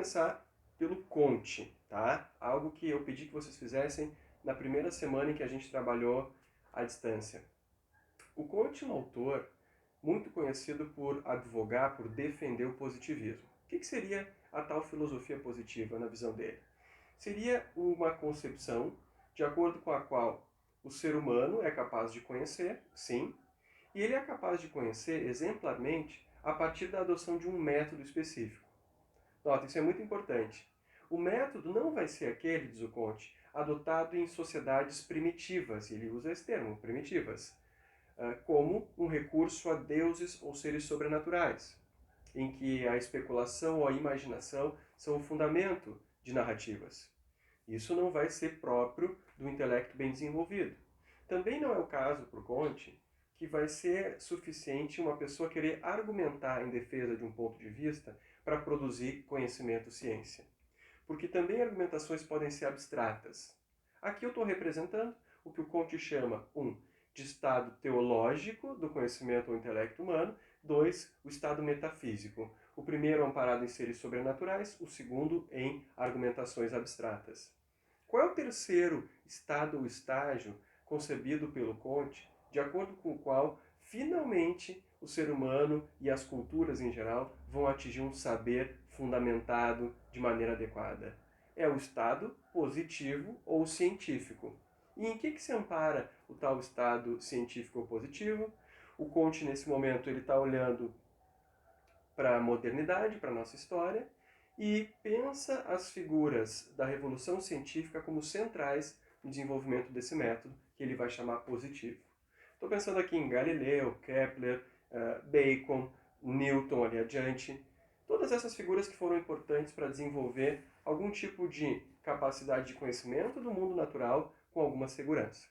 começar pelo Conte, tá? Algo que eu pedi que vocês fizessem na primeira semana em que a gente trabalhou à distância. O Conte é um autor muito conhecido por advogar, por defender o positivismo. O que seria a tal filosofia positiva na visão dele? Seria uma concepção de acordo com a qual o ser humano é capaz de conhecer, sim, e ele é capaz de conhecer exemplarmente a partir da adoção de um método específico. Nota, isso é muito importante. O método não vai ser aquele, diz o Conte, adotado em sociedades primitivas, e ele usa esse termo, primitivas, como um recurso a deuses ou seres sobrenaturais, em que a especulação ou a imaginação são o fundamento de narrativas. Isso não vai ser próprio do intelecto bem desenvolvido. Também não é o caso, para o Conte, que vai ser suficiente uma pessoa querer argumentar em defesa de um ponto de vista para produzir conhecimento, ciência. Porque também argumentações podem ser abstratas. Aqui eu estou representando o que o Conte chama, de estado teológico do conhecimento ou intelecto humano, 2, o estado metafísico. O primeiro amparado em seres sobrenaturais, o segundo em argumentações abstratas. Qual é o terceiro estado ou estágio concebido pelo Conte, de acordo com o qual, finalmente, o ser humano e as culturas em geral vão atingir um saber fundamentado de maneira adequada? É o estado positivo ou científico. E em que se ampara o tal estado científico ou positivo? O Conte, nesse momento, ele está olhando para a modernidade, para a nossa história, e pensa as figuras da revolução científica como centrais no desenvolvimento desse método, que ele vai chamar positivo. Estou pensando aqui em Galileu, Kepler, Bacon, Newton ali adiante. Todas essas figuras que foram importantes para desenvolver algum tipo de capacidade de conhecimento do mundo natural com alguma segurança.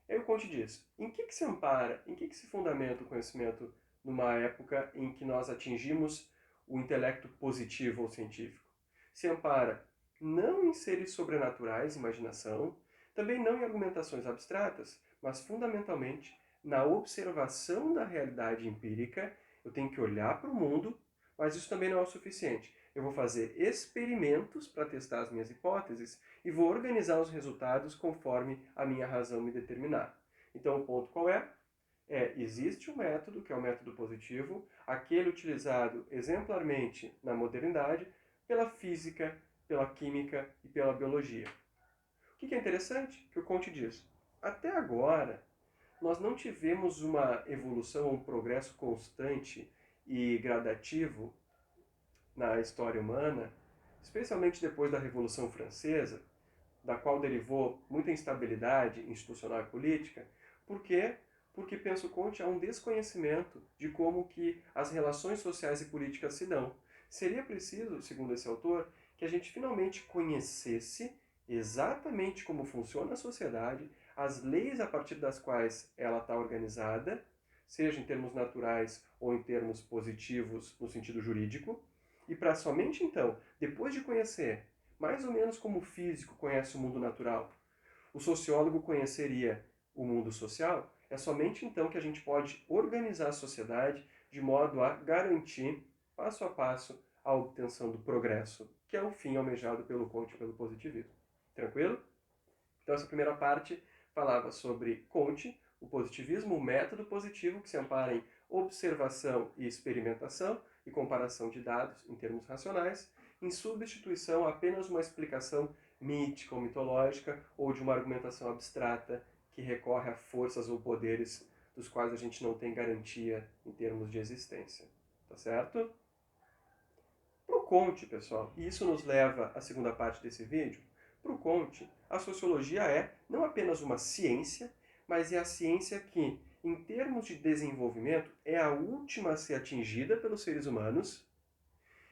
Aí o Conte diz, em que se ampara, em que se fundamenta o conhecimento numa época em que nós atingimos o intelecto positivo ou científico? Se ampara não em seres sobrenaturais, imaginação, também não em argumentações abstratas, mas fundamentalmente na observação da realidade empírica. Eu tenho que olhar para o mundo, mas isso também não é o suficiente. Eu vou fazer experimentos para testar as minhas hipóteses e vou organizar os resultados conforme a minha razão me determinar. Então o ponto qual é? Existe um método, que é o método positivo, aquele utilizado exemplarmente na modernidade pela física, pela química e pela biologia. O que é interessante? Que o Conte diz, até agora nós não tivemos uma evolução, um progresso constante e gradativo na história humana, especialmente depois da Revolução Francesa, da qual derivou muita instabilidade institucional e política. Por quê? Porque, penso Conte, há um desconhecimento de como que as relações sociais e políticas se dão. Seria preciso, segundo esse autor, que a gente finalmente conhecesse exatamente como funciona a sociedade, as leis a partir das quais ela está organizada, seja em termos naturais ou em termos positivos no sentido jurídico, e para somente então, depois de conhecer mais ou menos como o físico conhece o mundo natural, o sociólogo conheceria o mundo social, é somente então que a gente pode organizar a sociedade de modo a garantir, passo a passo, a obtenção do progresso, que é o fim almejado pelo Conte e pelo positivismo. Tranquilo? Então essa primeira parte falava sobre Conte, o positivismo, o método positivo que se ampara em observação e experimentação e comparação de dados em termos racionais, em substituição a apenas uma explicação mítica ou mitológica ou de uma argumentação abstrata que recorre a forças ou poderes dos quais a gente não tem garantia em termos de existência. Tá certo? Para o Conte, pessoal, e isso nos leva à segunda parte desse vídeo, para o Conte, a sociologia é não apenas uma ciência, mas é a ciência que, em termos de desenvolvimento, é a última a ser atingida pelos seres humanos,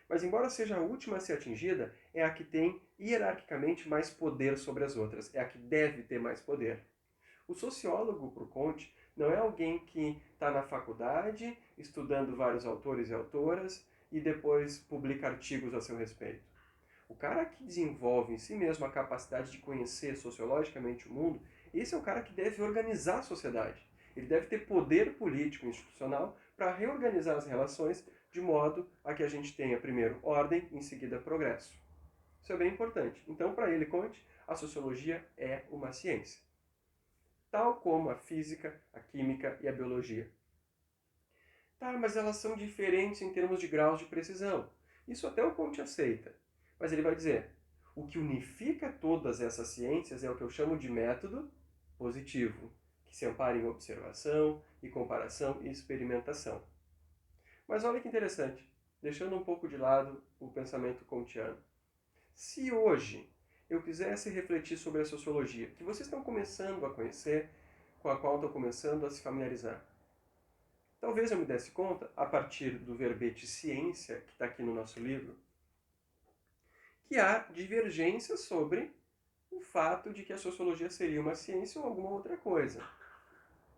mas embora seja a última a ser atingida, é a que tem hierarquicamente mais poder sobre as outras, é a que deve ter mais poder. O sociólogo, para o Conte, não é alguém que está na faculdade, estudando vários autores e autoras, e depois publica artigos a seu respeito. O cara que desenvolve em si mesmo a capacidade de conhecer sociologicamente o mundo, esse é o cara que deve organizar a sociedade. Ele deve ter poder político e institucional para reorganizar as relações de modo a que a gente tenha primeiro ordem, em seguida progresso. Isso é bem importante. Então, para ele, Comte, a sociologia é uma ciência, tal como a física, a química e a biologia. Tá, mas elas são diferentes em termos de graus de precisão. Isso até o Comte aceita. Mas ele vai dizer, o que unifica todas essas ciências é o que eu chamo de método positivo, que se ampara em observação e comparação e experimentação. Mas olha que interessante, deixando um pouco de lado o pensamento kantiano. Se hoje eu quisesse refletir sobre a sociologia, que vocês estão começando a conhecer, com a qual estão começando a se familiarizar, talvez eu me desse conta, a partir do verbete ciência, que está aqui no nosso livro, que há divergências sobre o fato de que a sociologia seria uma ciência ou alguma outra coisa.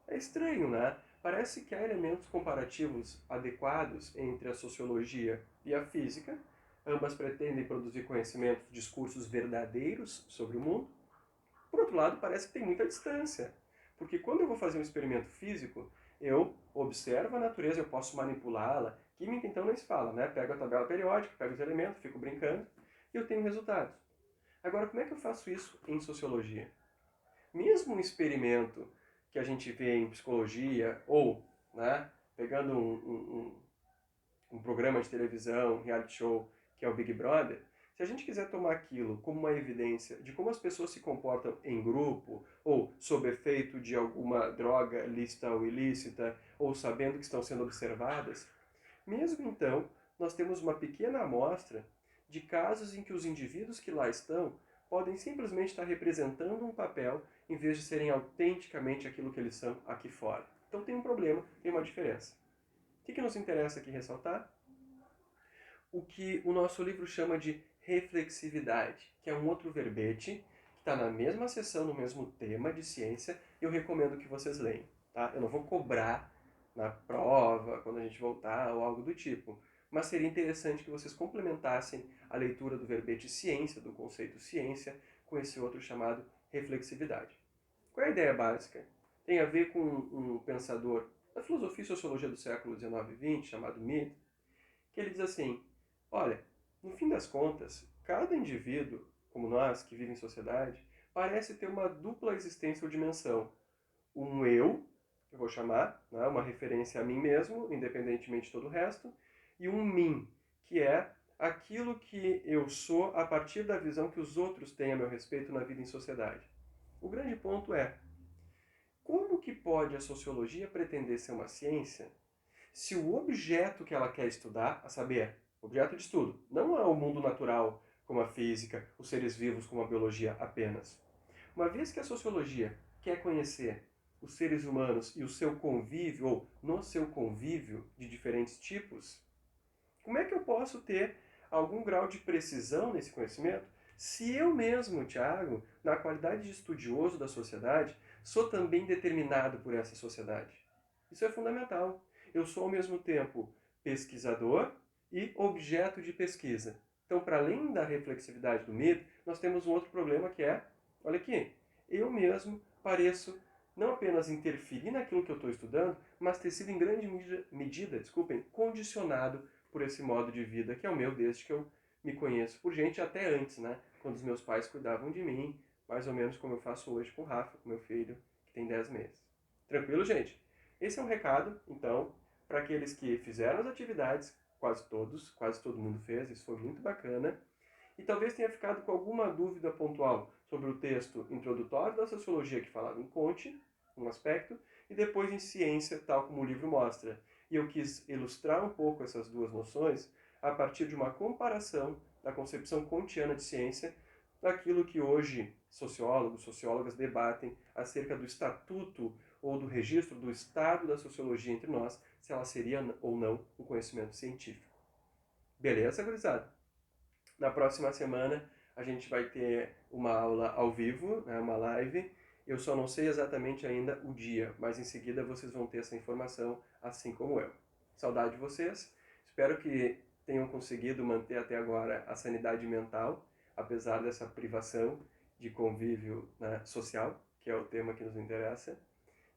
É estranho, né? Parece que há elementos comparativos adequados entre a sociologia e a física. Ambas pretendem produzir conhecimentos, discursos verdadeiros sobre o mundo. Por outro lado, parece que tem muita distância. Porque quando eu vou fazer um experimento físico, eu observo a natureza, eu posso manipulá-la. Química, então, nem se fala, né? Pego a tabela periódica, pego os elementos, fico brincando e eu tenho resultados. Agora, como é que eu faço isso em sociologia? Mesmo um experimento que a gente vê em psicologia, ou, né, pegando um programa de televisão, um reality show, que é o Big Brother, se a gente quiser tomar aquilo como uma evidência de como as pessoas se comportam em grupo, ou sob efeito de alguma droga lícita ou ilícita, ou sabendo que estão sendo observadas, mesmo então, nós temos uma pequena amostra de casos em que os indivíduos que lá estão podem simplesmente estar representando um papel em vez de serem autenticamente aquilo que eles são aqui fora. Então tem um problema, tem uma diferença. O que nos interessa aqui ressaltar? O que o nosso livro chama de reflexividade, que é um outro verbete que está na mesma seção, no mesmo tema de ciência, e eu recomendo que vocês leiam. Tá? Eu não vou cobrar na prova, quando a gente voltar, ou algo do tipo, mas seria interessante que vocês complementassem a leitura do verbete ciência, do conceito ciência, com esse outro chamado reflexividade. Qual é a ideia básica? Tem a ver com um pensador da filosofia e sociologia do século XIX e XX, chamado Mead, que ele diz assim, olha, no fim das contas, cada indivíduo, como nós, que vive em sociedade, parece ter uma dupla existência ou dimensão. Um eu vou chamar, né, uma referência a mim mesmo, independentemente de todo o resto, e um mim, que é aquilo que eu sou a partir da visão que os outros têm a meu respeito na vida em sociedade. O grande ponto é, como que pode a sociologia pretender ser uma ciência se o objeto que ela quer estudar, a saber, objeto de estudo, não é o mundo natural, como a física, os seres vivos, como a biologia apenas. Uma vez que a sociologia quer conhecer os seres humanos e o seu convívio, ou no seu convívio de diferentes tipos, como é que eu posso ter algum grau de precisão nesse conhecimento se eu mesmo, Tiago, na qualidade de estudioso da sociedade, sou também determinado por essa sociedade? Isso é fundamental. Eu sou ao mesmo tempo pesquisador e objeto de pesquisa. Então, para além da reflexividade do mito, nós temos um outro problema que é, olha aqui, eu mesmo pareço não apenas interferir naquilo que eu estou estudando, mas ter sido em grande medida, condicionado por esse modo de vida que é o meu desde que eu me conheço por gente, até antes, né? Quando os meus pais cuidavam de mim, mais ou menos como eu faço hoje com o Rafa, com meu filho, que tem 10 meses. Tranquilo, gente? Esse é um recado, então, para aqueles que fizeram as atividades, quase todo mundo fez, isso foi muito bacana, e talvez tenha ficado com alguma dúvida pontual sobre o texto introdutório da sociologia que falava em Comte, um aspecto, e depois em ciência, tal como o livro mostra. E eu quis ilustrar um pouco essas duas noções a partir de uma comparação da concepção kantiana de ciência daquilo que hoje sociólogos, sociólogas debatem acerca do estatuto ou do registro do estado da sociologia entre nós, se ela seria ou não um conhecimento científico. Beleza, gurizada? Na próxima semana a gente vai ter uma aula ao vivo, né, uma live. Eu só não sei exatamente ainda o dia, mas em seguida vocês vão ter essa informação, assim como eu. Saudade de vocês. Espero que tenham conseguido manter até agora a sanidade mental, apesar dessa privação de convívio, né, social, que é o tema que nos interessa.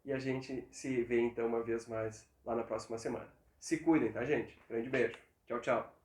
E a gente se vê então uma vez mais lá na próxima semana. Se cuidem, tá, gente? Grande beijo. Tchau, tchau.